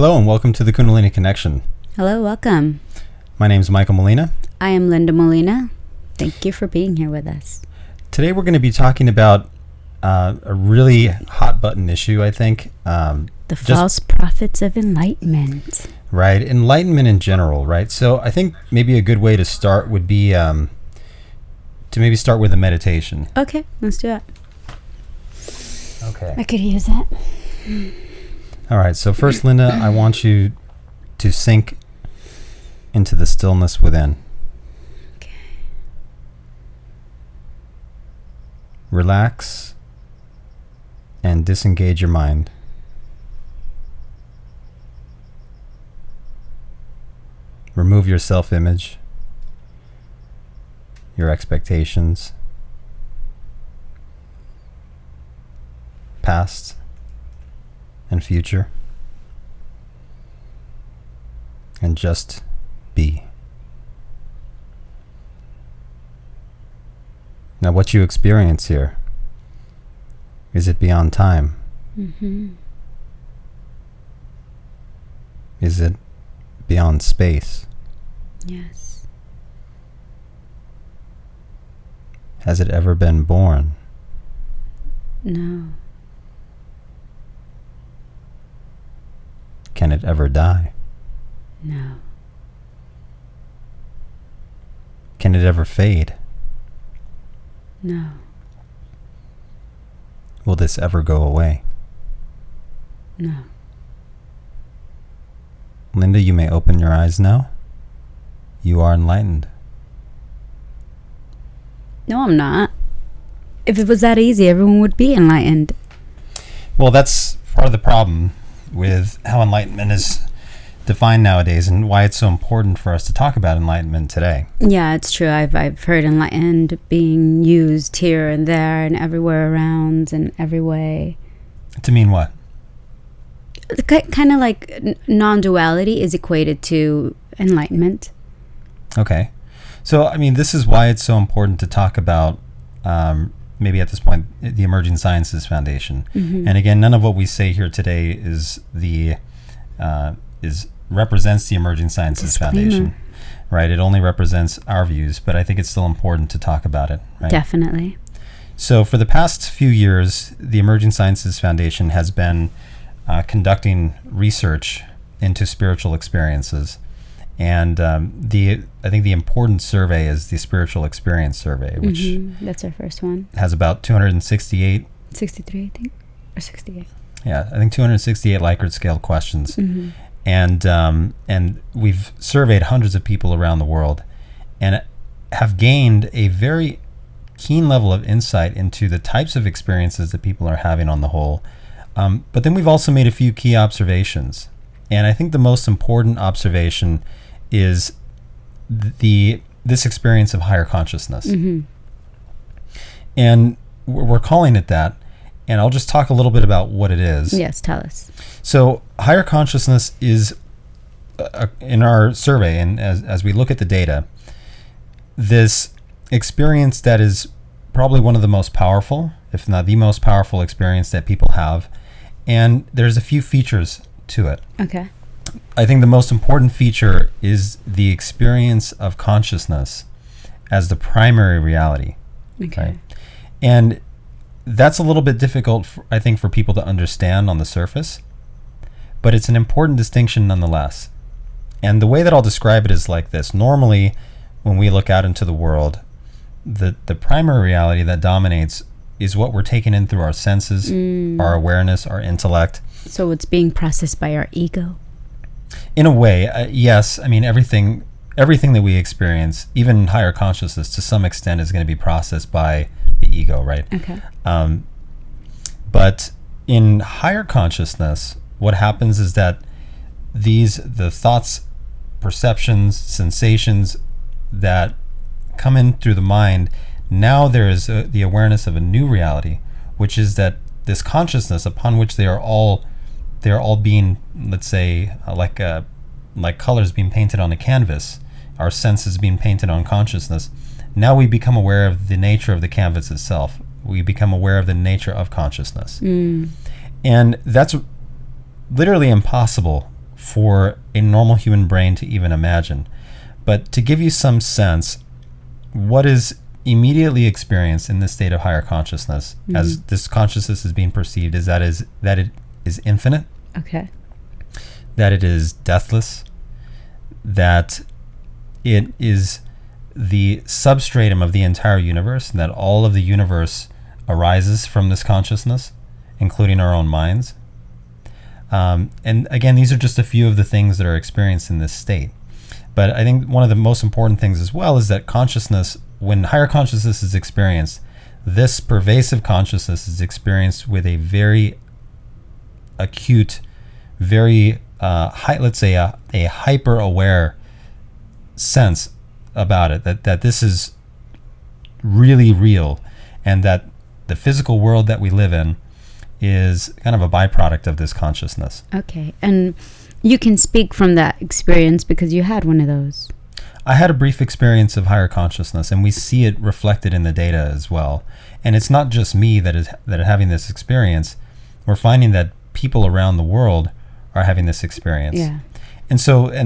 Hello and welcome to the Kundalini Connection. Hello, welcome. My name is Michael Molina. I am Linda Molina. Thank you for being here with us. Today we're going to be talking about a really hot button issue, I think. The false prophets of enlightenment. Right, enlightenment in general, right? So I think maybe a good way to start would be to maybe start with a meditation. Okay, let's do it. Okay. I could use that. All right, so first, Linda, I want you to sink into the stillness within. Okay. Relax and disengage your mind. Remove your self-image, your expectations, past and future, and just be. Now, what you experience here, is it beyond time? Mm-hmm. Is it beyond space? Yes. Has it ever been born? No. Can it ever die? No. Can it ever fade? No. Will this ever go away? No. Linda, you may open your eyes now. You are enlightened. No, I'm not. If it was that easy, everyone would be enlightened. Well, that's part of the problem with how enlightenment is defined nowadays and why it's so important for us to talk about enlightenment today. Yeah, it's true. I've heard enlightened being used here and there and everywhere around and every way. To mean what? Kind of like non-duality is equated to enlightenment. Okay. So, I mean, this is why it's so important to talk about, maybe at this point, the Emerging Sciences Foundation. Mm-hmm. And again, none of what we say here today is represents the Emerging Sciences Foundation, right? It only represents our views, but I think it's still important to talk about it, right? Definitely. So, for the past few years, the Emerging Sciences Foundation has been conducting research into spiritual experiences. And I think the important survey is the Spiritual Experience Survey, which that's our first one. has about 268. 63, I think, or 68. Yeah, I think 268 Likert scale questions. Mm-hmm. And we've surveyed hundreds of people around the world and have gained a very keen level of insight into the types of experiences that people are having on the whole. But then we've also made a few key observations. And I think the most important observation is this experience of higher consciousness. Mm-hmm. And we're calling it that. And I'll just talk a little bit about what it is. Yes, tell us. So higher consciousness is, in our survey, and as we look at the data, this experience that is probably one of the most powerful, if not the most powerful experience that people have. And there's a few features to it. Okay. I think the most important feature is the experience of consciousness as the primary reality. Okay. Right? And that's a little bit difficult, I think, for people to understand on the surface, but it's an important distinction nonetheless. And the way that I'll describe it is like this. Normally, when we look out into the world, the primary reality that dominates is what we're taking in through our senses, our awareness, our intellect. So it's being processed by our ego? In a way, yes. I mean, everything that we experience, even higher consciousness, to some extent is going to be processed by the ego, right? Okay. But in higher consciousness, what happens is that the thoughts, perceptions, sensations that come in through the mind, now there is the awareness of a new reality, which is that this consciousness upon which they are all being, let's say, like colors being painted on a canvas, our senses being painted on consciousness. Now we become aware of the nature of the canvas itself. We become aware of the nature of consciousness. And that's literally impossible for a normal human brain to even imagine. But to give you some sense, what is immediately experienced in this state of higher consciousness, as this consciousness is being perceived, is that it is infinite, Okay. that it is deathless, that it is the substratum of the entire universe, and that all of the universe arises from this consciousness, including our own minds. And again, these are just a few of the things that are experienced in this state. But I think one of the most important things as well is that consciousness, when higher consciousness is experienced, this pervasive consciousness is experienced with a very acute, very let's say a hyper-aware sense about it, that this is really real, and that the physical world that we live in is kind of a byproduct of this consciousness. Okay. And you can speak from that experience because you had one of those. I had a brief experience of higher consciousness, and we see it reflected in the data as well. And it's not just me that is having this experience. We're finding that people around the world are having this experience. Yeah. And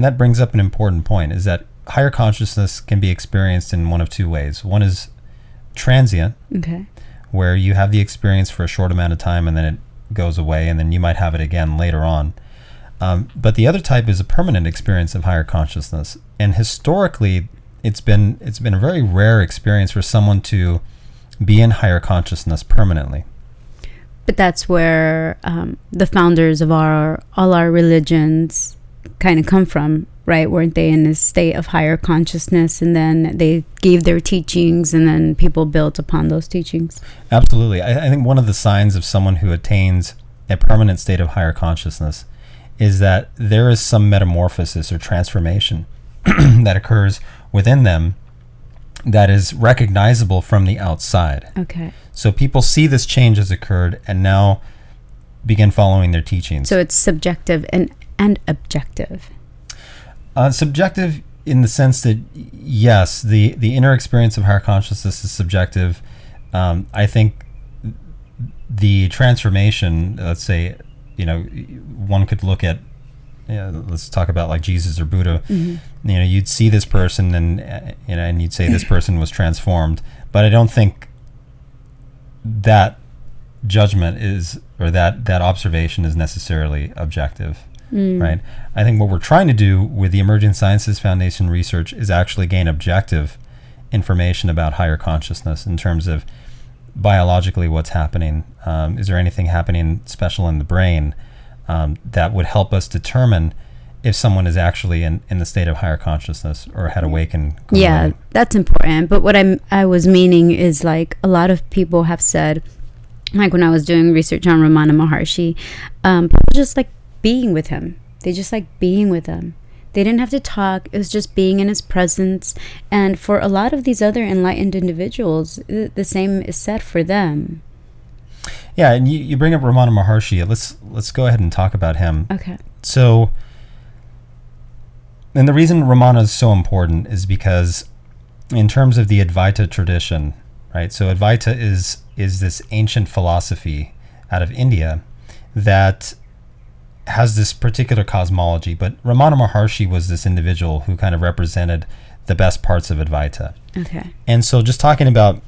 that brings up an important point, is that higher consciousness can be experienced in one of two ways. One is transient, Okay. where you have the experience for a short amount of time and then it goes away, and then you might have it again later on. But the other type is a permanent experience of higher consciousness. And historically, it's been a very rare experience for someone to be in higher consciousness permanently. But that's where the founders of all our religions kind of come from, right? Weren't they in this state of higher consciousness, and then they gave their teachings, and then people built upon those teachings? Absolutely. I think one of the signs of someone who attains a permanent state of higher consciousness is that there is some metamorphosis or transformation that occurs within them that is recognizable from the outside. Okay. So people see this change has occurred and now begin following their teachings. So it's subjective and objective. Subjective in the sense that, yes, the inner experience of higher consciousness is subjective. I think the transformation, let's say, one could look at, let's talk about like Jesus or Buddha. Mm-hmm. You'd see this person and you'd say this person was transformed. But I don't think that judgment is, or that observation is necessarily objective. Right? I think what we're trying to do with the Emerging Sciences Foundation research is actually gain objective information about higher consciousness in terms of biologically what's happening. Is there anything happening special in the brain that would help us determine if someone is actually in the state of higher consciousness or had awakened Kundalini? Yeah, that's important. But what I was meaning is, like, a lot of people have said, like when I was doing research on Ramana Maharshi, people just like being with him. They just like being with him. They didn't have to talk. It was just being in his presence. And for a lot of these other enlightened individuals, the same is said for them. Yeah, and you bring up Ramana Maharshi. Let's go ahead and talk about him. Okay. So, and the reason Ramana is so important is because in terms of the Advaita tradition, right? So Advaita is this ancient philosophy out of India that has this particular cosmology, but Ramana Maharshi was this individual who kind of represented the best parts of Advaita. Okay. And so just talking about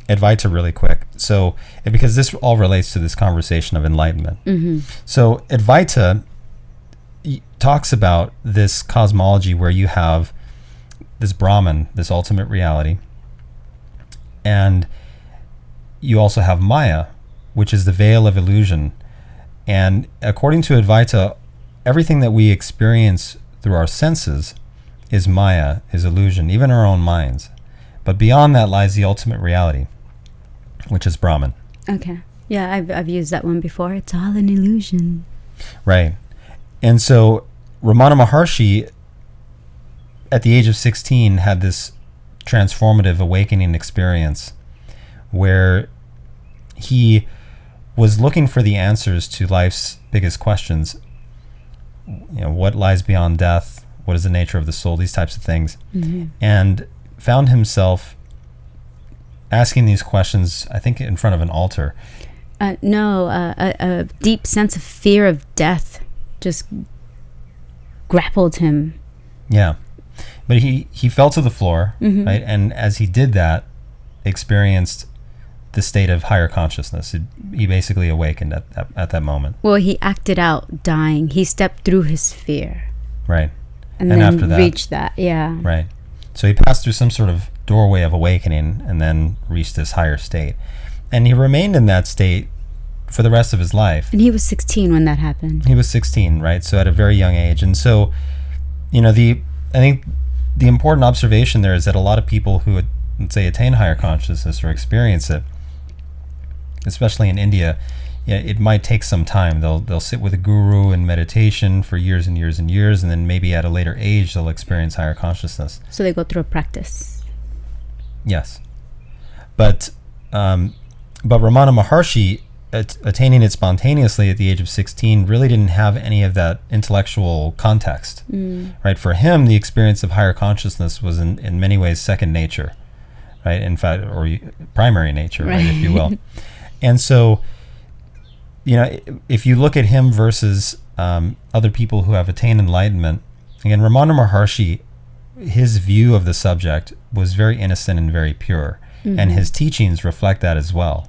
Advaita really quick, so because this all relates to this conversation of enlightenment. Mm-hmm. So Advaita talks about this cosmology where you have this Brahman, this ultimate reality, and you also have Maya, which is the veil of illusion. And according to Advaita, everything that we experience through our senses is Maya, is illusion, even our own minds. But beyond that lies the ultimate reality, which is Brahman. Okay. Yeah, I've used that one before. It's all an illusion. Right. And so Ramana Maharshi, at the age of 16, had this transformative awakening experience where he was looking for the answers to life's biggest questions. What lies beyond death? What is the nature of the soul? These types of things. Mm-hmm. And found himself asking these questions, I think, in front of an altar. A deep sense of fear of death just grappled him. Yeah. But he fell to the floor, right? And as he did that, experienced the state of higher consciousness. He basically awakened at that moment. Well, he acted out dying. He stepped through his fear. Right. And then after that, reached that, yeah. Right. So he passed through some sort of doorway of awakening and then reached this higher state. And he remained in that state for the rest of his life. And he was 16 when that happened. He was 16, right? So at a very young age. And so, I think the important observation there is that a lot of people who would, let's say, attain higher consciousness or experience it, especially in India, it might take some time. They'll sit with a guru in meditation for years and years and years, and then maybe at a later age they'll experience higher consciousness. So they go through a practice. Yes, but Ramana Maharshi, attaining it spontaneously at the age of 16, really didn't have any of that intellectual context. Right? For him, the experience of higher consciousness was in many ways second nature, right? In fact, or primary nature, right, if you will. And so, if you look at him versus other people who have attained enlightenment, again, Ramana Maharshi, his view of the subject was very innocent and very pure, and his teachings reflect that as well.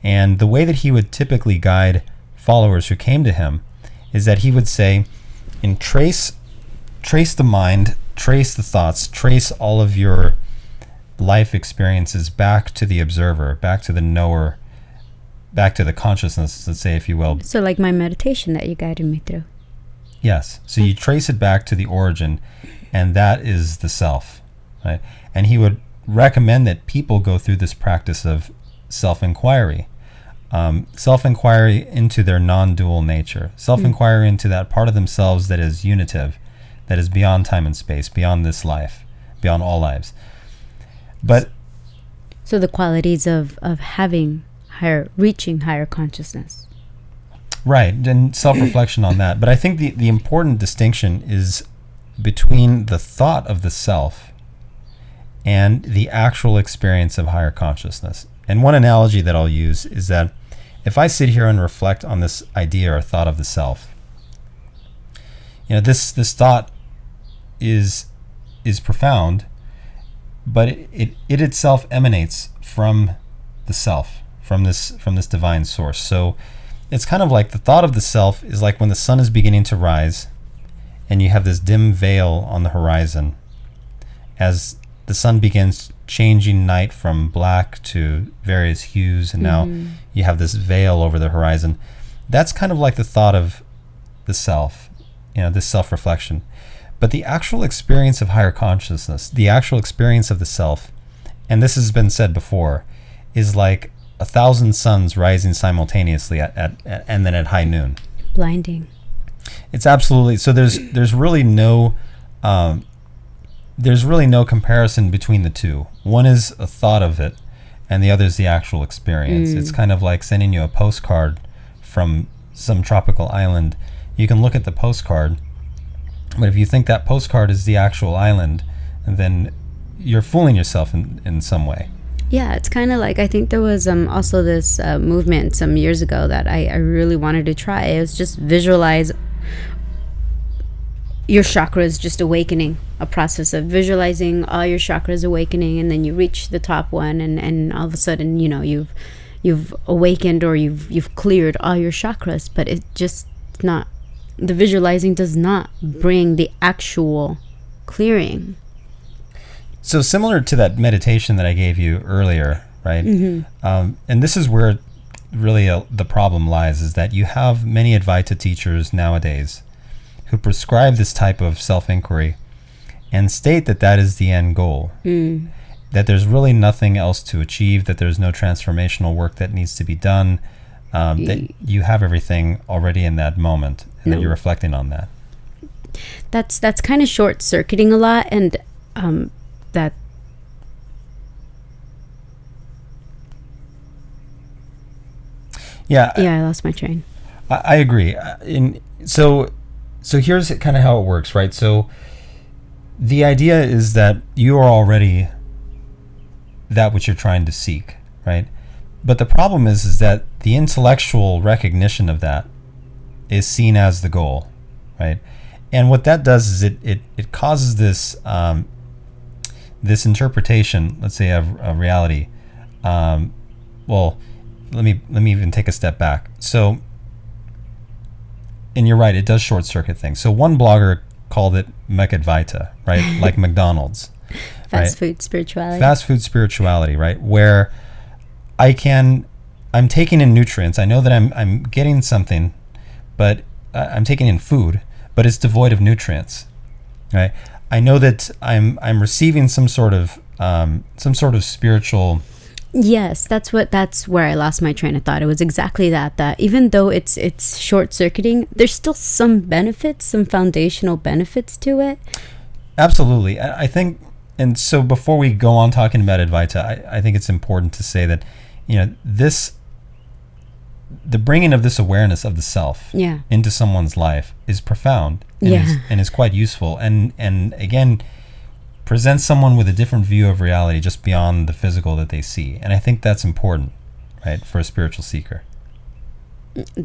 And the way that he would typically guide followers who came to him is that he would say, trace the mind, trace the thoughts, trace all of your life experiences back to the observer, back to the knower, back to the consciousness, let's say, if you will. So like my meditation that you guided me through. Yes. So you trace it back to the origin, and that is the self, right? And he would recommend that people go through this practice of self-inquiry into their non-dual nature, self-inquiry into that part of themselves that is unitive, that is beyond time and space, beyond this life, beyond all lives. But so the qualities of reaching higher consciousness. Right, and self-reflection on that. But I think the important distinction is between the thought of the self and the actual experience of higher consciousness. And one analogy that I'll use is that if I sit here and reflect on this idea or thought of the self, this thought is profound, but it itself emanates from the self, from this divine source. So it's kind of like the thought of the self is like when the sun is beginning to rise and you have this dim veil on the horizon as the sun begins changing night from black to various hues, and now you have this veil over the horizon. That's kind of like the thought of the self, this self-reflection. But the actual experience of higher consciousness, the actual experience of the self, and this has been said before, is like 1,000 suns rising simultaneously and then at high noon. Blinding. It's absolutely so. There's really no comparison between the two. One is a thought of it, and the other is the actual experience. It's kind of like sending you a postcard from some tropical island. You can look at the postcard, but if you think that postcard is the actual island, then you're fooling yourself in some way. Yeah, it's kind of like, I think there was also this movement some years ago that I really wanted to try. It was just visualize your chakras just awakening, a process of visualizing all your chakras awakening, and then you reach the top one, and all of a sudden, you've awakened, or you've cleared all your chakras, but it just not, the visualizing does not bring the actual clearing. So similar to that meditation that I gave you earlier, right? And this is where really the problem lies, is that you have many Advaita teachers nowadays who prescribe this type of self-inquiry and state that is the end goal, that there's really nothing else to achieve, that there's no transformational work that needs to be done, that you have everything already in that moment, and that you're reflecting on that. That's kind of short-circuiting a lot, and that I lost my train. I agree. So here's kind of how it works, right? So the idea is that you are already that which you're trying to seek, right? But the problem is that the intellectual recognition of that is seen as the goal, right? And what that does is it causes this this interpretation, let's say, of reality. Well, let me even take a step back. So, and you're right, it does short circuit things. So one blogger called it Advaita, right? Like McDonald's. Fast food spirituality. Fast food spirituality, right? Where I'm taking in nutrients. I know that I'm getting something, but I'm taking in food, but it's devoid of nutrients, right? I know that I'm receiving some sort of spiritual. Yes, that's where I lost my train of thought. It was exactly that even though it's short circuiting, there's still some benefits, some foundational benefits to it. Absolutely. I think, and so before we go on talking about Advaita, I think it's important to say that, the bringing of this awareness of the self into someone's life is profound and is quite useful, and again presents someone with a different view of reality just beyond the physical that they see. And I think that's important, right, for a spiritual seeker.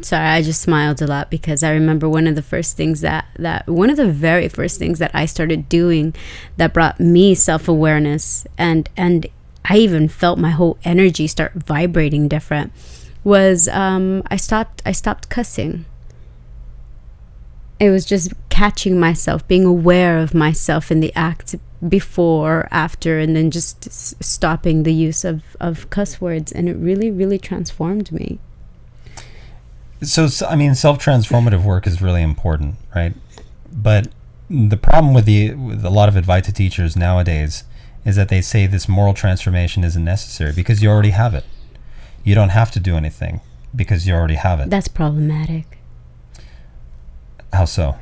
Sorry, I just smiled a lot because I remember one of the very first things that I started doing that brought me self-awareness, and I even felt my whole energy start vibrating different, was I stopped cussing. It was just catching myself, being aware of myself in the act before, after, and then just stopping the use of cuss words, and it really, really transformed me. So I mean, self-transformative work is really important, right? But the problem with a lot of Advaita teachers nowadays is that they say this moral transformation isn't necessary because you already have it. You don't have to do anything because you already have it. That's problematic. How so?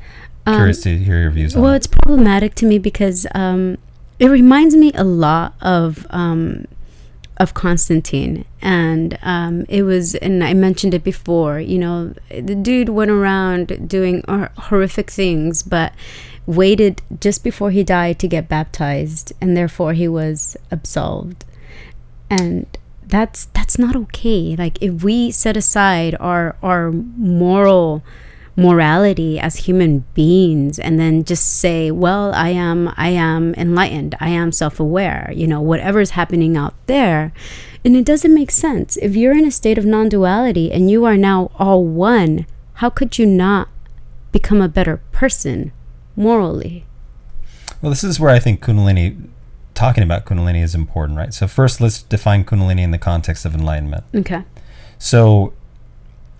Curious to hear your views on Well, it. it's problematic to me because it reminds me a lot of Constantine, and it was, and I mentioned it before, the dude went around doing horrific things, but waited just before he died to get baptized, and therefore he was absolved. And that's not okay. Like, if we set aside our morality as human beings and then just say, well, I am enlightened, I am self-aware, whatever's happening out there, and it doesn't make sense. If you're in a state of non-duality and you are now all one, how could you not become a better person morally? Well, this is where I think talking about Kundalini is important, right? So first, let's define Kundalini in the context of enlightenment. Okay. So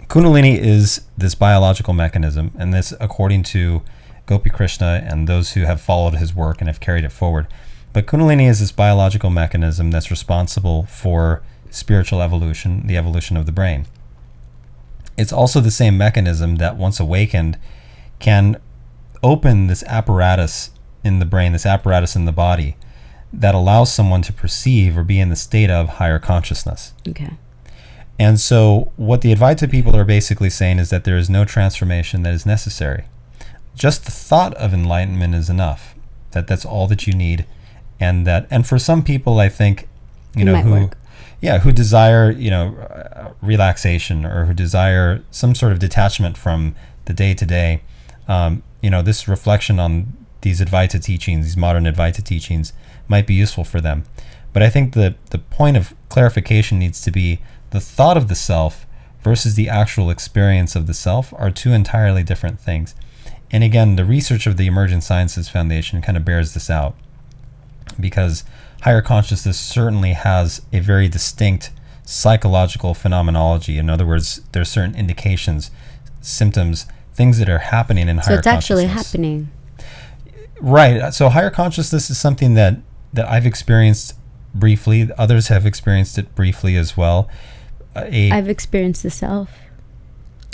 Kundalini is this biological mechanism, and this, according to Gopi Krishna and those who have followed his work and have carried it forward. But Kundalini is this biological mechanism that's responsible for spiritual evolution, the evolution of the brain. It's also the same mechanism that, once awakened, can open this apparatus in the brain, this apparatus in the body, that allows someone to perceive or be in the state of higher consciousness. Okay. And so what the Advaita people are basically saying is that there is no transformation that is necessary. Just the thought of enlightenment is enough. That's all that you need. And for some people, I think, who desire, relaxation, or who desire some sort of detachment from the day to day, this reflection on these Advaita teachings, these modern Advaita teachings, might be useful for them. But I think the point of clarification needs to be the thought of the self versus the actual experience of the self are two entirely different things. And again, the research of the Emergent Sciences Foundation kind of bears this out, because higher consciousness certainly has a very distinct psychological phenomenology. In other words, there are certain indications, symptoms, things that are happening in higher consciousness. So it's actually happening. Right. So higher consciousness is something that I've experienced briefly. Others have experienced it briefly as well. I've experienced the self.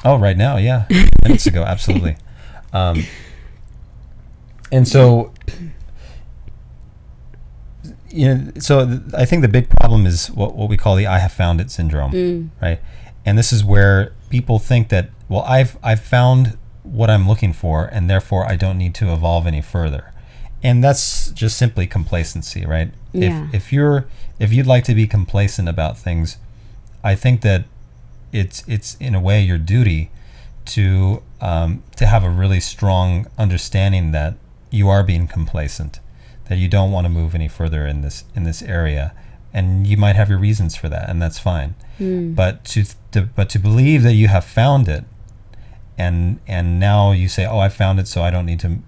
Oh, right now, yeah. Minutes ago, absolutely. And so, I think the big problem is what we call the I have found it syndrome, right? And this is where people think that, well, I've found what I'm looking for, and therefore I don't need to evolve any further. And that's just simply complacency, right? Yeah. If you'd like to be complacent about things, I think that it's in a way your duty to have a really strong understanding that you are being complacent, that you don't want to move any further in this area, and you might have your reasons for that, and that's fine. But to believe that you have found it, and now you say, oh, I found it, so I don't need to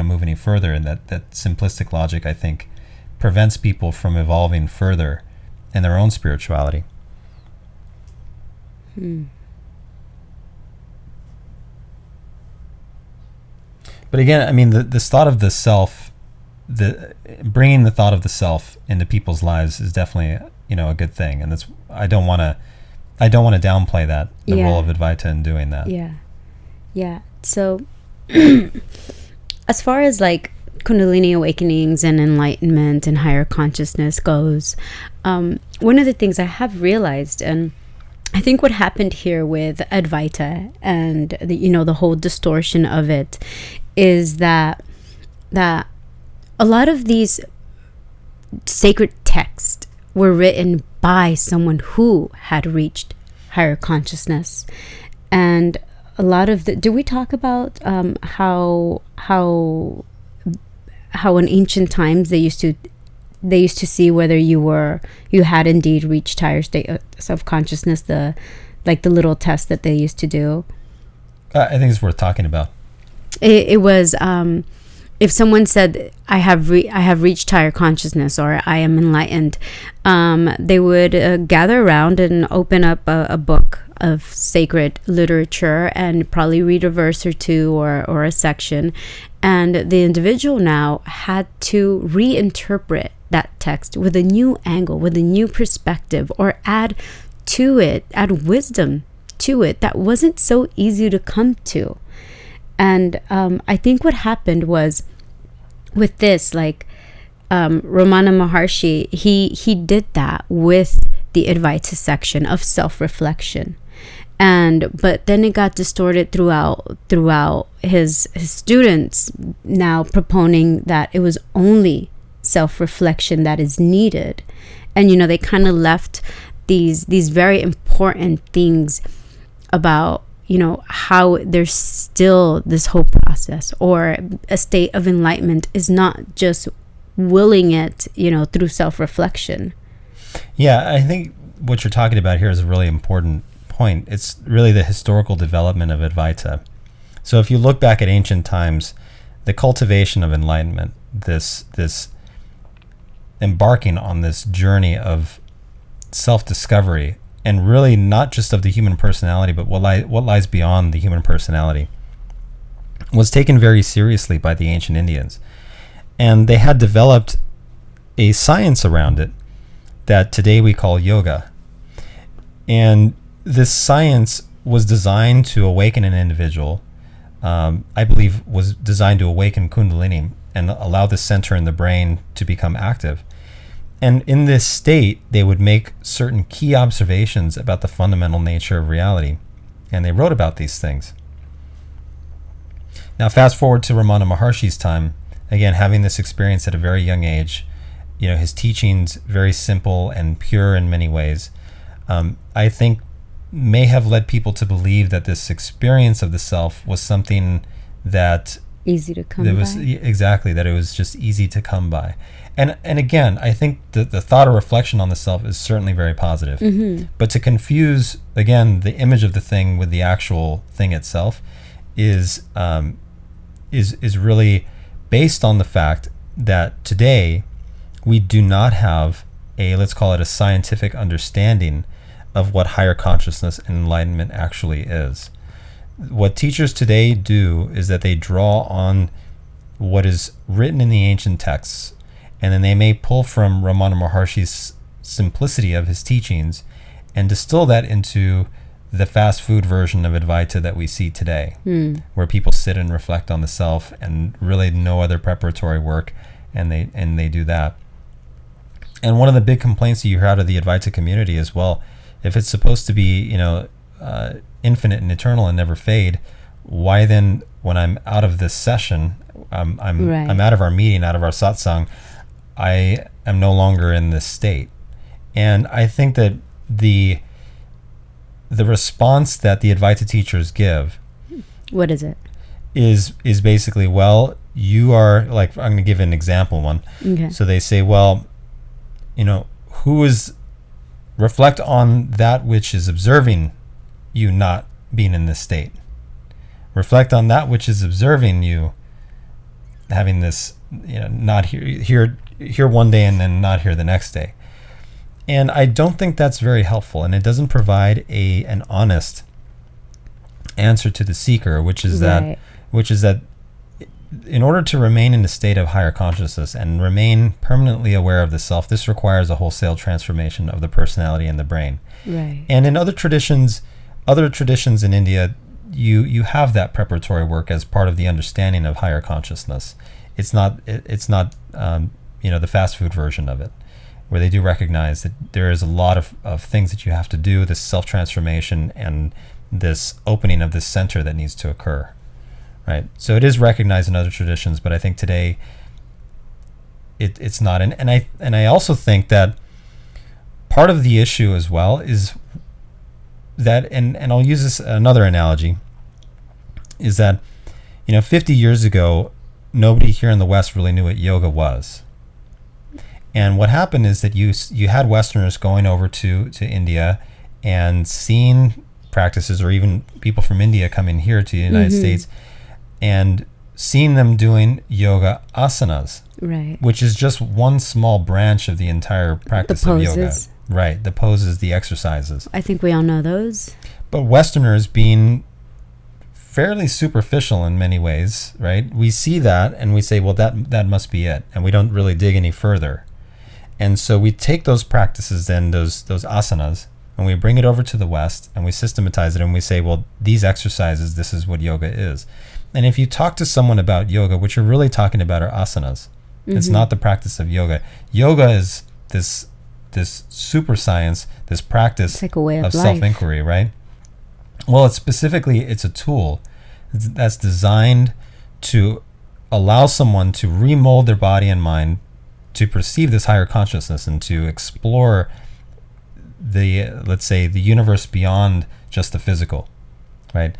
move any further, and that simplistic logic, I think, prevents people from evolving further in their own spirituality. But again, I mean, this thought of the self, bringing the thought of the self into people's lives is definitely a good thing, and that's I don't want to downplay that, the role of Advaita in doing that. Yeah. So, as far as like Kundalini awakenings and enlightenment and higher consciousness goes, one of the things I have realized, and I think what happened here with Advaita and the whole distortion of it, is that a lot of these sacred texts were written by someone who had reached higher consciousness. And a lot of do we talk about how in ancient times they used to see whether you had indeed reached higher state of consciousness, the little test that they used to do? I think it's worth talking about. It was if someone said I have reached higher consciousness, or I am enlightened, they would gather around and open up a book of sacred literature and probably read a verse or two or a section, and the individual now had to reinterpret that text with a new angle, with a new perspective, or add wisdom to it that wasn't so easy to come to. And I think what happened was with this, Ramana Maharshi, he did that with the Advaita section of self-reflection. But then it got distorted throughout his students now proponing that it was only self-reflection that is needed. And they kind of left these very important things about how there's still this whole process, or a state of enlightenment is not just willing it through self-reflection. Yeah, I think what you're talking about here is a really important point. It's really the historical development of Advaita. So if you look back at ancient times, the cultivation of enlightenment, this embarking on this journey of self-discovery, and really not just of the human personality, but what lies beyond the human personality, was taken very seriously by the ancient Indians. And they had developed a science around it that today we call yoga. And this science was designed to awaken an individual, I believe was designed to awaken Kundalini and allow the center in the brain to become active. And in this state, they would make certain key observations about the fundamental nature of reality. And they wrote about these things. Now, fast forward to Ramana Maharshi's time, again, having this experience at a very young age, his teachings, very simple and pure in many ways, I think may have led people to believe that this experience of the self was something that easy to come by. Exactly, that it was just easy to come by. And again, I think the thought or reflection on the self is certainly very positive. Mm-hmm. But to confuse, again, the image of the thing with the actual thing itself is really based on the fact that today we do not have let's call it a scientific understanding of what higher consciousness and enlightenment actually is. What teachers today do is that they draw on what is written in the ancient texts, and then they may pull from Ramana Maharshi's simplicity of his teachings and distill that into the fast food version of Advaita that we see today, where people sit and reflect on the self and really no other preparatory work, and they do that. And one of the big complaints that you hear out of the Advaita community is, well, if it's supposed to be, infinite and eternal and never fade, why then, when I'm out of this session, I'm out of our meeting, out of our satsang, I am no longer in this state? And I think that the response that the Advaita teachers give What is it? Is basically, well, you are like, I'm going to give an example one. Okay. So they say, well, who is, reflect on that which is observing you not being in this state. Reflect on that which is observing you having this, not here one day and then not here the next day. And I don't think that's very helpful, and it doesn't provide an honest answer to the seeker, which is that in order to remain in a state of higher consciousness and remain permanently aware of the self, this requires a wholesale transformation of the personality and the brain. Right. And in other traditions in India, you have that preparatory work as part of the understanding of higher consciousness. It's not the fast food version of it, where they do recognize that there is a lot of things that you have to do, this self-transformation and this opening of this center that needs to occur. Right. So it is recognized in other traditions, but I think today it's not. And I also think that part of the issue as well is that, and I'll use this another analogy, is that 50 years ago, nobody here in the West really knew what yoga was. And what happened is that you had Westerners going over to India and seeing practices, or even people from India coming here to the United States and seeing them doing yoga asanas, right, which is just one small branch of the entire practice of yoga. Right, the poses, the exercises. I think we all know those. But Westerners, being fairly superficial in many ways, right? We see that and we say, well, that must be it, and we don't really dig any further. And so we take those practices then, those asanas, and we bring it over to the West and we systematize it, and we say, well, these exercises, this is what yoga is. And if you talk to someone about yoga, what you're really talking about are asanas. It's not the practice of yoga. Yoga is this super science, this practice like a way of self-inquiry, right? Well, it's a tool that's designed to allow someone to remold their body and mind to perceive this higher consciousness and to explore let's say the universe beyond just the physical, right?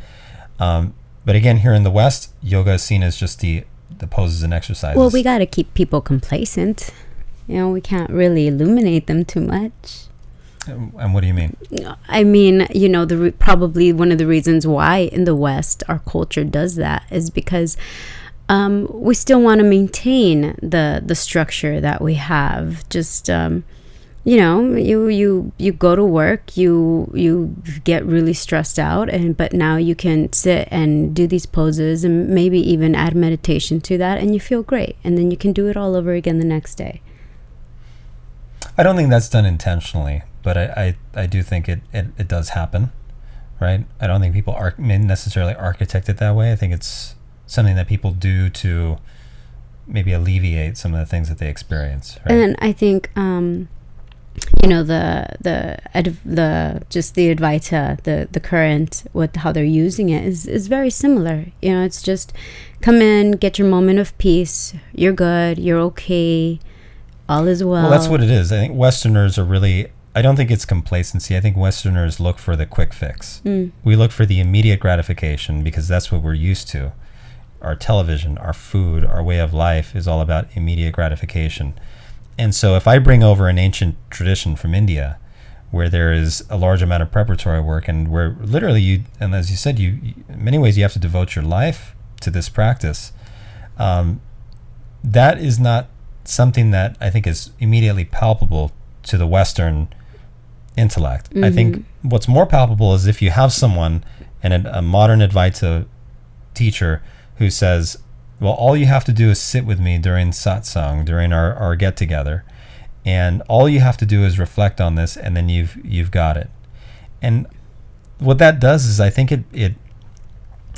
But again, here in the West, yoga is seen as just the poses and exercises. Well, we got to keep people complacent. We can't really illuminate them too much. And what do you mean? I mean, probably one of the reasons why in the West our culture does that is because we still want to maintain the structure that we have. Just you go to work, you get really stressed out, but now you can sit and do these poses and maybe even add meditation to that, and you feel great, and then you can do it all over again the next day. I don't think that's done intentionally, but I do think it does happen, right? I don't think people necessarily architect it that way. I think it's something that people do to maybe alleviate some of the things that they experience, right? And I think the Advaita, the current, how they're using it is very similar. It's just come in, get your moment of peace, you're good, you're okay, all is well. Well, that's what it is. I think Westerners are really, I don't think it's complacency. I think Westerners look for the quick fix. We look for the immediate gratification because that's what we're used to. Our television, our food, our way of life is all about immediate gratification. And so if I bring over an ancient tradition from India where there is a large amount of preparatory work, and where literally and as you said, you in many ways you have to devote your life to this practice, that is not something that I think is immediately palpable to the Western intellect. I think what's more palpable is if you have someone, and a modern Advaita teacher, who says, well, all you have to do is sit with me during satsang, during our get-together, and all you have to do is reflect on this, and then you've got it. And what that does is I think it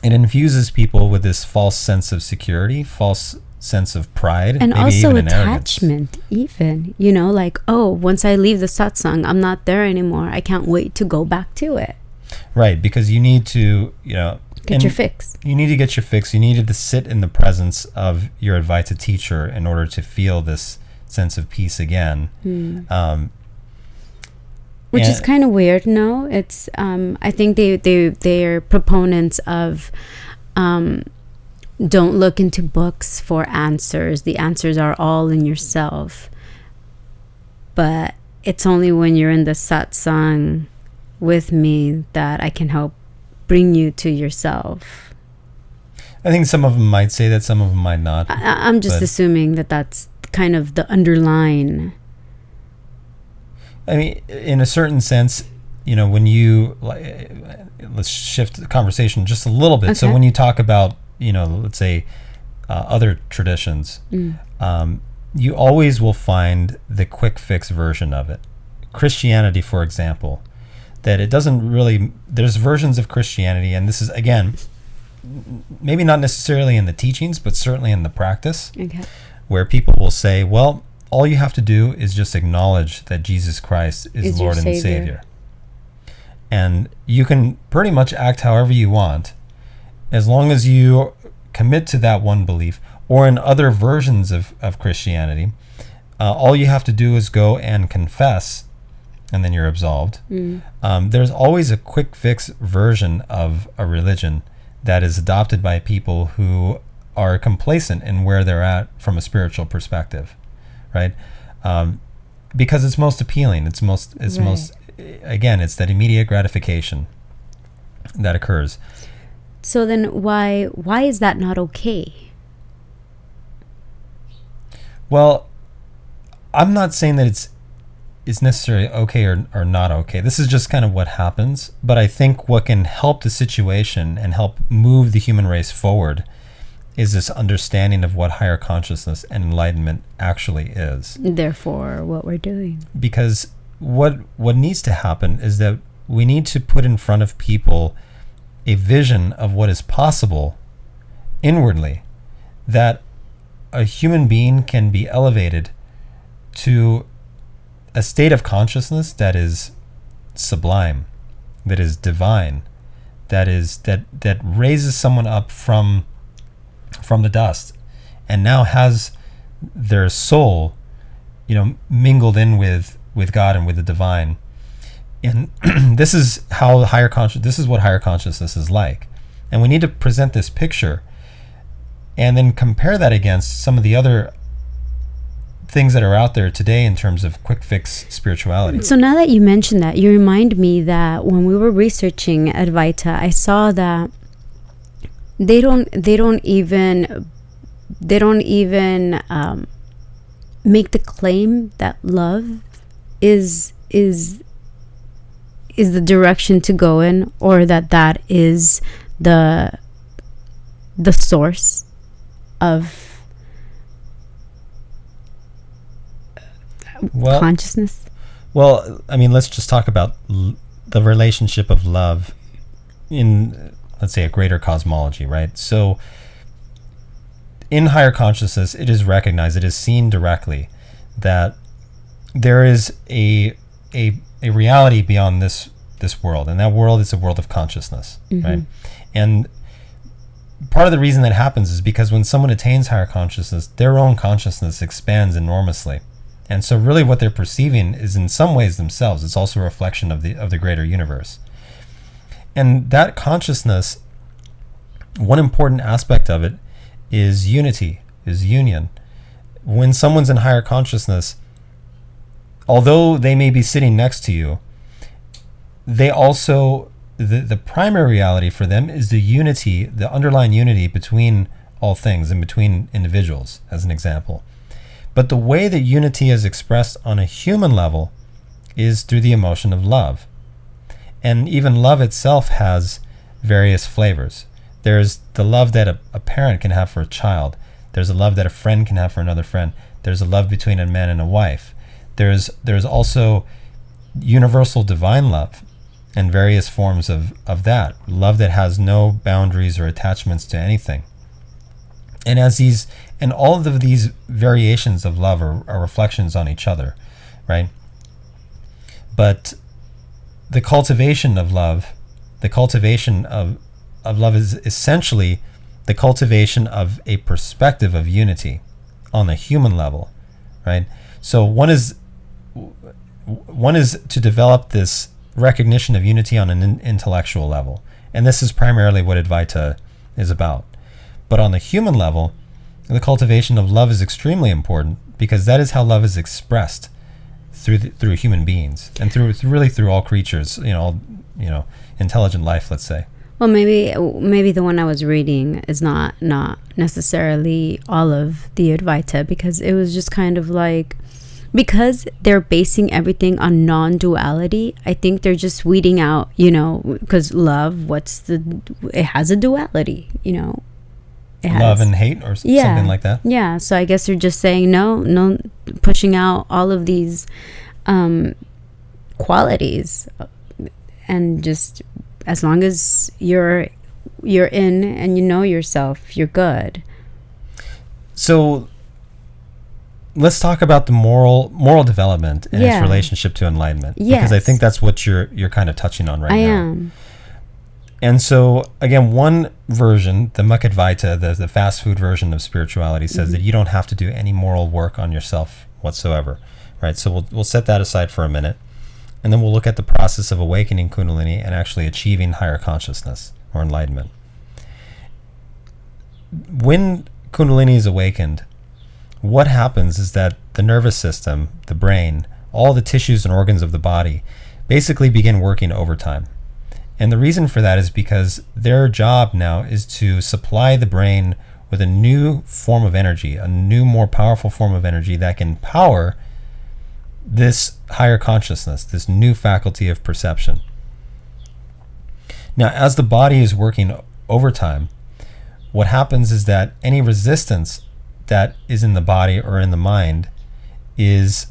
infuses people with this false sense of security, false sense of pride, and maybe also even attachment, even like, oh, once I leave the satsang, I'm not there anymore, I can't wait to go back to it. Right, because you need to get your fix. You need to get your fix. You needed to sit in the presence of your Advaita teacher in order to feel this sense of peace again. Which is kind of weird, no? It's I think they are proponents of don't look into books for answers. The answers are all in yourself. But it's only when you're in the satsang with me that I can help bring you to yourself. I think some of them might say that, some of them might not. I'm just assuming that that's kind of the underline. I mean, in a certain sense, you know, when you, let's shift the conversation just a little bit. Okay. So when you talk about, you know, let's say other traditions, you always will find the quick fix version of it. Christianity, for example, that it doesn't really, there's versions of Christianity, and this is, again, maybe not necessarily in the teachings, but certainly in the practice, where people will say, well, all you have to do is just acknowledge that Jesus Christ is Lord and Savior. And you can pretty much act however you want, as long as you commit to that one belief. Or in other versions of Christianity, all you have to do is go and confess, and then you're absolved. There's always a quick fix version of a religion that is adopted by people who are complacent in where they're at from a spiritual perspective, right? Because it's most appealing. It's most, again, it's that immediate gratification that occurs. So then why is that not okay? Well, I'm not saying that it's necessarily okay or not okay. This is just kind of what happens. But I think what can help the situation and help move the human race forward is this understanding of what higher consciousness and enlightenment actually is. Therefore, what we're doing. Because what needs to happen is that we need to put in front of people a vision of what is possible inwardly, that a human being can be elevated to a state of consciousness that is sublime, that is divine, that raises someone up from the dust, and now has their soul, you know, mingled in with God and with the divine. And this is how this is what higher consciousness is like. And we need to present this picture and then compare that against some of the other things that are out there today in terms of quick fix spirituality. So now that you mention that, you remind me that when we were researching Advaita, I saw that they don't even make the claim that love is the direction to go in, or that is the source of consciousness. Well, I mean, let's just talk about the relationship of love in, let's say, a greater cosmology, right? So in higher consciousness, it is recognized, it is seen directly that there is a reality beyond this world, and that world is a world of consciousness, right? And part of the reason that happens is because when someone attains higher consciousness, their own consciousness expands enormously. And so really what they're perceiving is in some ways themselves. It's also a reflection of the greater universe. And that consciousness, one important aspect of it is unity, is union. When someone's in higher consciousness, although they may be sitting next to you, they also, the primary reality for them is the unity, the underlying unity between all things and between individuals, as an example. But the way that unity is expressed on a human level is through the emotion of love. And even love itself has various flavors. There's the love that a parent can have for a child. There's a love that a friend can have for another friend. There's a love between a man and a wife. There's also universal divine love and various forms of that. Love that has no boundaries or attachments to anything. And all of these variations of love are reflections on each other, right? But the cultivation of love, is essentially the cultivation of a perspective of unity on a human level, right? So one is to develop this recognition of unity on an intellectual level, and this is primarily what Advaita is about. But on the human level, the cultivation of love is extremely important, because that is how love is expressed through human beings and through all creatures, intelligent life, let's say. Well, maybe the one I was reading is not necessarily all of the Advaita, because it was just kind of like, because they're basing everything on non-duality. I think they're just weeding out, because love, it has a duality, It has love and hate, or something like that. Yeah. So I guess they're just saying no, pushing out all of these qualities, and just as long as you're in and you know yourself, you're good. So let's talk about the moral development and its relationship to enlightenment, because I think that's what you're kind of touching on right now. I am. And so, again, one version, the Advaita, the fast food version of spirituality, says that you don't have to do any moral work on yourself whatsoever, right? So we'll set that aside for a minute, and then we'll look at the process of awakening Kundalini and actually achieving higher consciousness or enlightenment. When Kundalini is awakened, what happens is that the nervous system, the brain, all the tissues and organs of the body basically begin working overtime. And the reason for that is because their job now is to supply the brain with a new form of energy, a new, more powerful form of energy that can power this higher consciousness, this new faculty of perception. Now, as the body is working overtime, what happens is that any resistance that is in the body or in the mind is,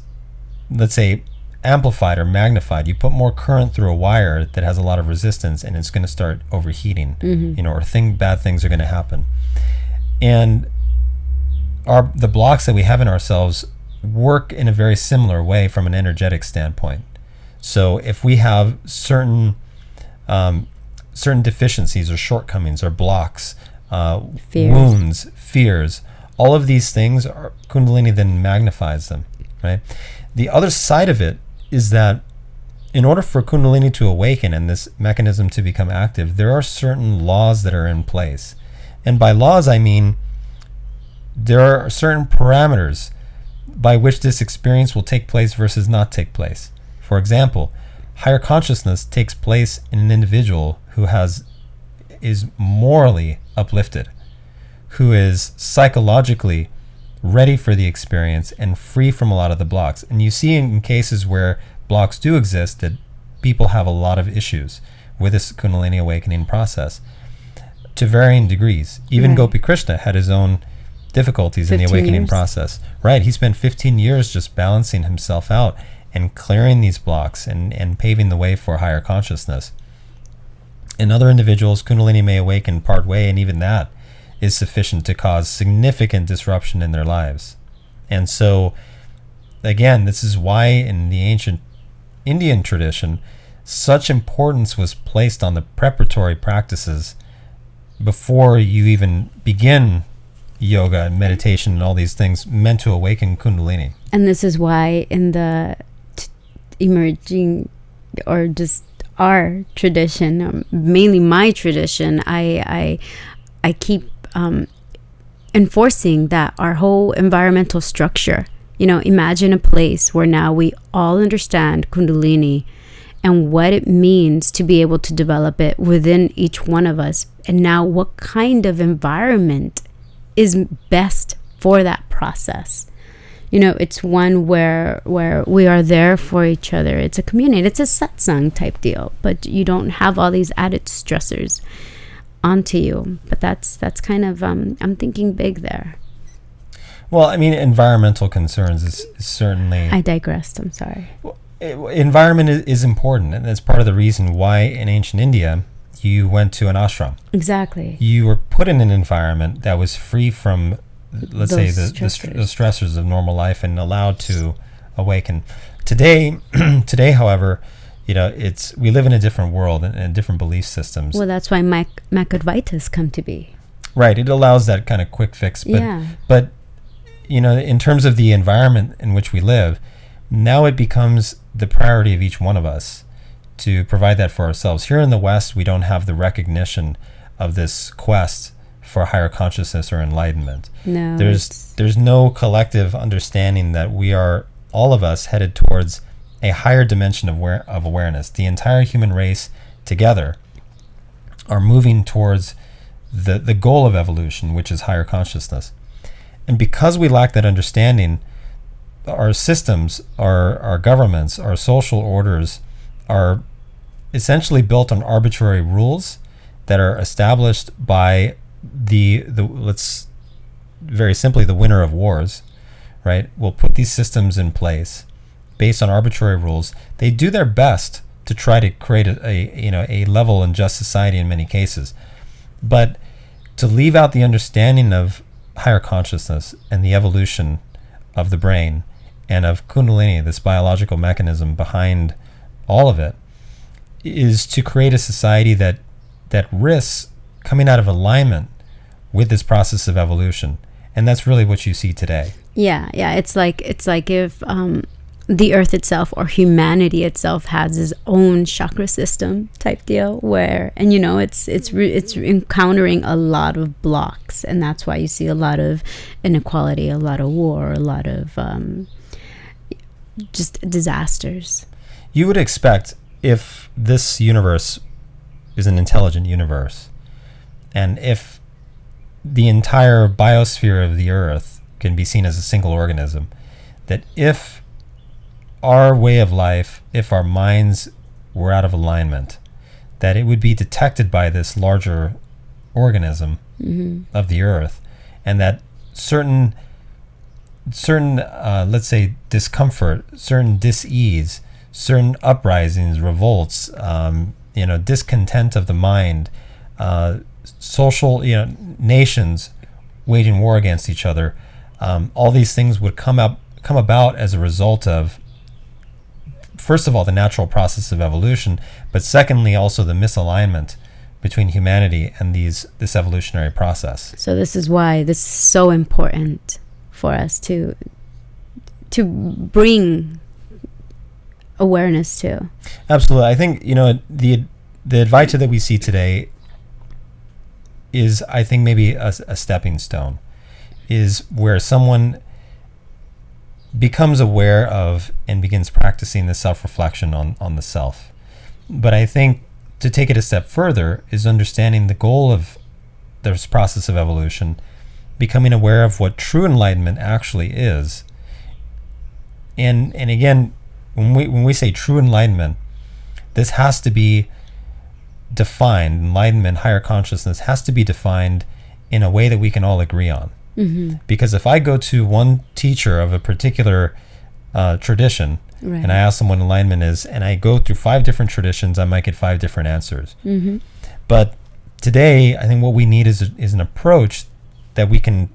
let's say, amplified or magnified. You put more current through a wire that has a lot of resistance, and it's going to start overheating, or bad things are going to happen. And the blocks that we have in ourselves work in a very similar way from an energetic standpoint. So if we have certain deficiencies or shortcomings or blocks, wounds, fears, all of these things, Kundalini then magnifies them, right? The other side of it is that in order for Kundalini to awaken and this mechanism to become active, there are certain laws that are in place. And by laws, I mean there are certain parameters by which this experience will take place versus not take place. For example, higher consciousness takes place in an individual who is morally uplifted, who is psychologically ready for the experience and free from a lot of the blocks. And you see in cases where blocks do exist that people have a lot of issues with this Kundalini awakening process to varying degrees. Even Gopi Krishna had his own difficulties in the awakening process. Right, he spent 15 years just balancing himself out and clearing these blocks and paving the way for higher consciousness. In other individuals, Kundalini may awaken part way, and even that is sufficient to cause significant disruption in their lives. And so, again, this is why in the ancient Indian tradition, such importance was placed on the preparatory practices before you even begin yoga and meditation and all these things meant to awaken Kundalini. And this is why in the emerging, or just our tradition, mainly my tradition, I keep enforcing that our whole environmental structure, imagine a place where now we all understand Kundalini and what it means to be able to develop it within each one of us. And now what kind of environment is best for that process. It's one where we are there for each other. It's a community. It's a satsang type deal, but you don't have all these added stressors onto you. But that's kind of I'm thinking big there. Well, I mean, environmental concerns is certainly... I digressed. I'm sorry. Well, environment is important, and that's part of the reason why in ancient India you went to an ashram. Exactly. You were put in an environment that was free from, let's say, the stressors of normal life and allowed to awaken. Today, however, we live in a different world and different belief systems. Well, that's why Advaitas come to be. Right. It allows that kind of quick fix. But in terms of the environment in which we live, now it becomes the priority of each one of us to provide that for ourselves. Here in the West, we don't have the recognition of this quest for higher consciousness or enlightenment. No. There's no collective understanding that we are, all of us, headed towards a higher dimension of awareness. The entire human race together are moving towards the goal of evolution, which is higher consciousness. And because we lack that understanding, our systems, our governments, our social orders are essentially built on arbitrary rules that are established by the let's very simply, the winner of wars, right? Will put these systems in place based on arbitrary rules. They do their best to try to create a level and just society in many cases, but to leave out the understanding of higher consciousness and the evolution of the brain and of Kundalini, this biological mechanism behind all of it, is to create a society that risks coming out of alignment with this process of evolution. And that's really what you see today. Yeah. It's like if the earth itself or humanity itself has its own chakra system type deal, where, and it's encountering a lot of blocks, and that's why you see a lot of inequality, a lot of war, a lot of just disasters. You would expect, if this universe is an intelligent universe, and if the entire biosphere of the earth can be seen as a single organism, that if our way of life, if our minds were out of alignment, that it would be detected by this larger organism of the earth, and that certain let's say discomfort, certain dis-ease, certain uprisings, revolts, discontent of the mind, social, nations waging war against each other, all these things would come about as a result of, first of all, the natural process of evolution, but secondly, also the misalignment between humanity and this evolutionary process. So this is why this is so important for us to bring awareness to. Absolutely. I think, the Advaita that we see today is, I think, maybe a stepping stone, is where someone becomes aware of and begins practicing the self-reflection on the self. But I think to take it a step further is understanding the goal of this process of evolution, becoming aware of what true enlightenment actually is. And again, when we say true enlightenment, this has to be defined. Enlightenment, higher consciousness, has to be defined in a way that we can all agree on. Because if I go to one teacher of a particular tradition, right, and I ask them what enlightenment is, and I go through 5 different traditions, I might get 5 different answers. But today, I think what we need is an approach that we can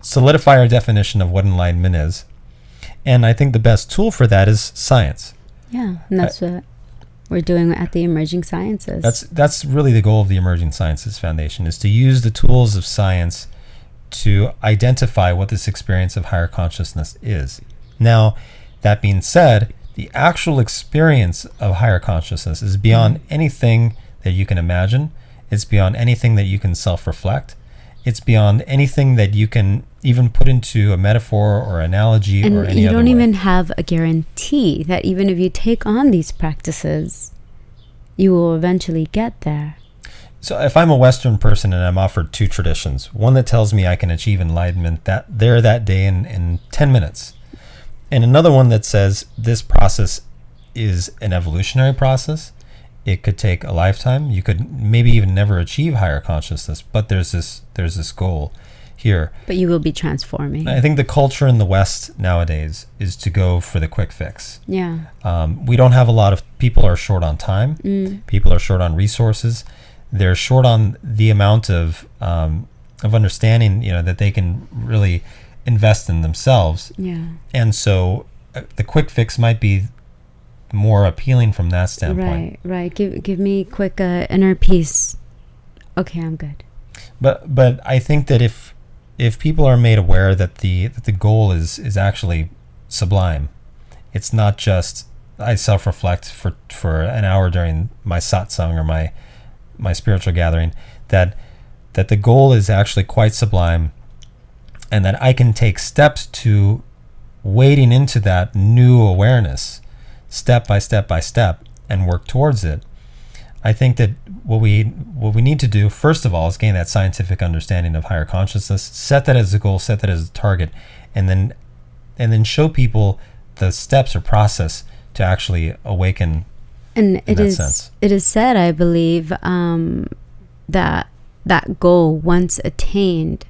solidify our definition of what enlightenment is. And I think the best tool for that is science. Yeah, and that's what we're doing at the Emerging Sciences. That's really the goal of the Emerging Sciences Foundation, is to use the tools of science to identify what this experience of higher consciousness is. Now, that being said, the actual experience of higher consciousness is beyond anything that you can imagine. It's beyond anything that you can self-reflect. It's beyond anything that you can even put into a metaphor or analogy or any other way. And you don't even have a guarantee that even if you take on these practices, you will eventually get there. So if I'm a Western person and I'm offered 2 traditions, one that tells me I can achieve enlightenment that day in 10 minutes, and another one that says this process is an evolutionary process, it could take a lifetime, you could maybe even never achieve higher consciousness, but there's this goal here. But you will be transforming. I think the culture in the West nowadays is to go for the quick fix. Yeah. We don't have a lot of people are short on time. People are short on resources. They're short on the amount of understanding, that they can really invest in themselves. Yeah. And so the quick fix might be more appealing from that standpoint. Right. Give me quick inner peace. Okay, I'm good. But I think that if people are made aware that the goal is actually sublime, it's not just I self-reflect for an hour during my satsang or my spiritual gathering, that that the goal is actually quite sublime, and that I can take steps to wading into that new awareness, step by step by step, and work towards it. I think that what we need to do, first of all, is gain that scientific understanding of higher consciousness, set that as a goal, set that as a target, and then show people the steps or process to actually awaken. And it is said, I believe, that goal, once attained,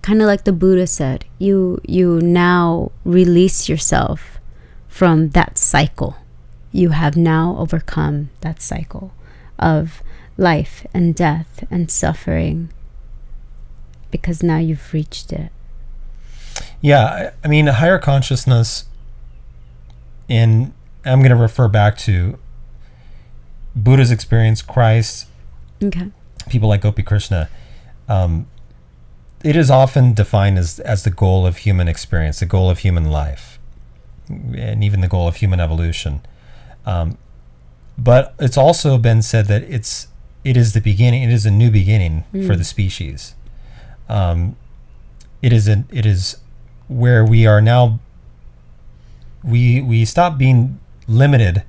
kind of like the Buddha said, you now release yourself from that cycle. You have now overcome that cycle of life and death and suffering, because now you've reached it. Yeah, I mean, higher consciousness, I'm going to refer back to Buddha's experience, Christ, people like Gopi Krishna. It is often defined as the goal of human experience, the goal of human life, and even the goal of human evolution. But it's also been said that it is the beginning. It is a new beginning for the species. It is where we are now. We stop being limited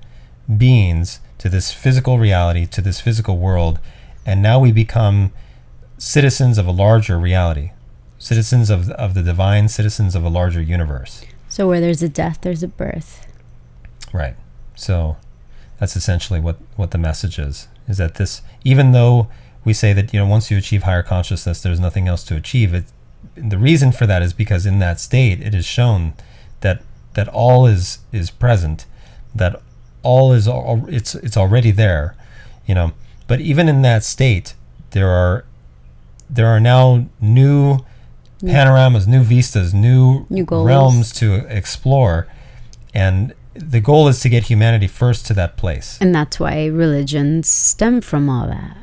beings to this physical reality, to this physical world, and now we become citizens of a larger reality, citizens of the divine, citizens of a larger universe. So where there's a death, there's a birth. Right. So that's essentially what the message is that this, even though we say that, once you achieve higher consciousness, there's nothing else to achieve. The reason for that is because in that state, it is shown that all is present, that all is it's already there, But even in that state, there are now new panoramas, new vistas, new realms to explore, and the goal is to get humanity first to that place. And that's why religions stem from all that,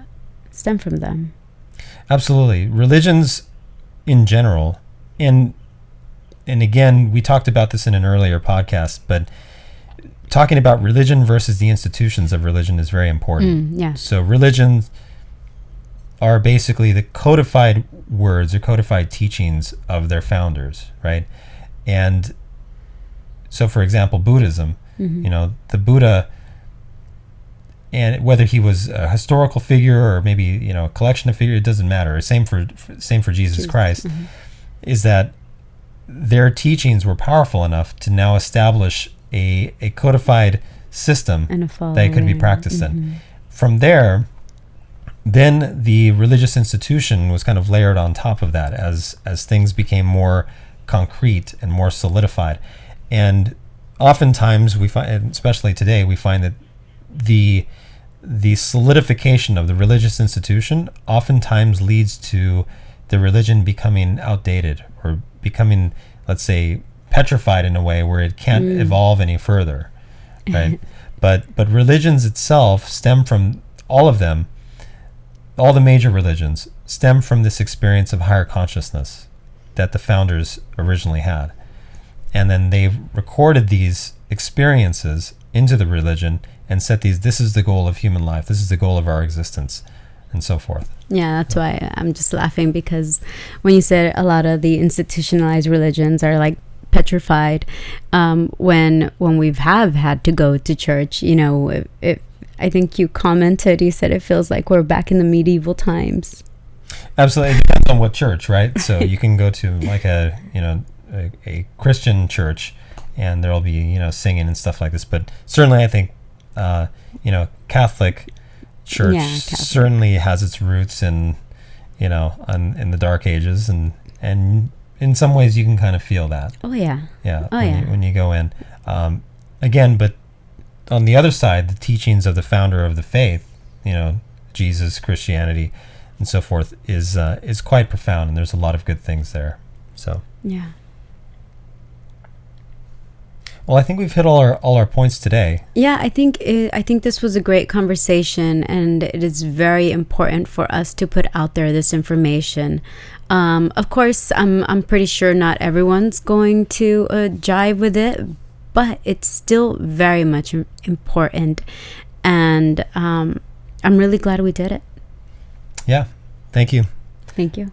stem from them. Absolutely. Religions in general, and again, we talked about this in an earlier podcast, but talking about religion versus the institutions of religion is very important. Yeah. So religions are basically the codified words or codified teachings of their founders, right? And so, for example, Buddhism, the Buddha, and whether he was a historical figure or maybe, a collection of figures, it doesn't matter. Same for Jesus Christ, is that their teachings were powerful enough to now establish a codified system that could be practiced in. From there, then the religious institution was kind of layered on top of that as things became more concrete and more solidified. And oftentimes we find, especially today, we find that the solidification of the religious institution oftentimes leads to the religion becoming outdated or becoming, let's say, petrified in a way where it can't evolve any further, right? but religions itself stem from all of them. All the major religions stem from this experience of higher consciousness that the founders originally had. And then they've recorded these experiences into the religion and set this is the goal of human life, this is the goal of our existence, and so forth. Yeah, that's why I'm just laughing, because when you said a lot of the institutionalized religions are like petrified, when we've had to go to church, I think you commented, you said it feels like we're back in the medieval times. Absolutely. It depends on what church, right? So you can go to like a Christian church and there'll be, singing and stuff like this. But certainly I think, Catholic church certainly has its roots in the Dark Ages, and in some ways you can kind of feel that. Oh yeah. Yeah. When you go in, again, but on the other side, the teachings of the founder of the faith, Jesus, Christianity, and so forth, is quite profound, and there's a lot of good things there. So yeah. Well, I think we've hit all our points today. Yeah, I think this was a great conversation, and it is very important for us to put out there this information. Of course, I'm pretty sure not everyone's going to jive with it, but it's still very much important, and I'm really glad we did it. Yeah, Thank you. Thank you.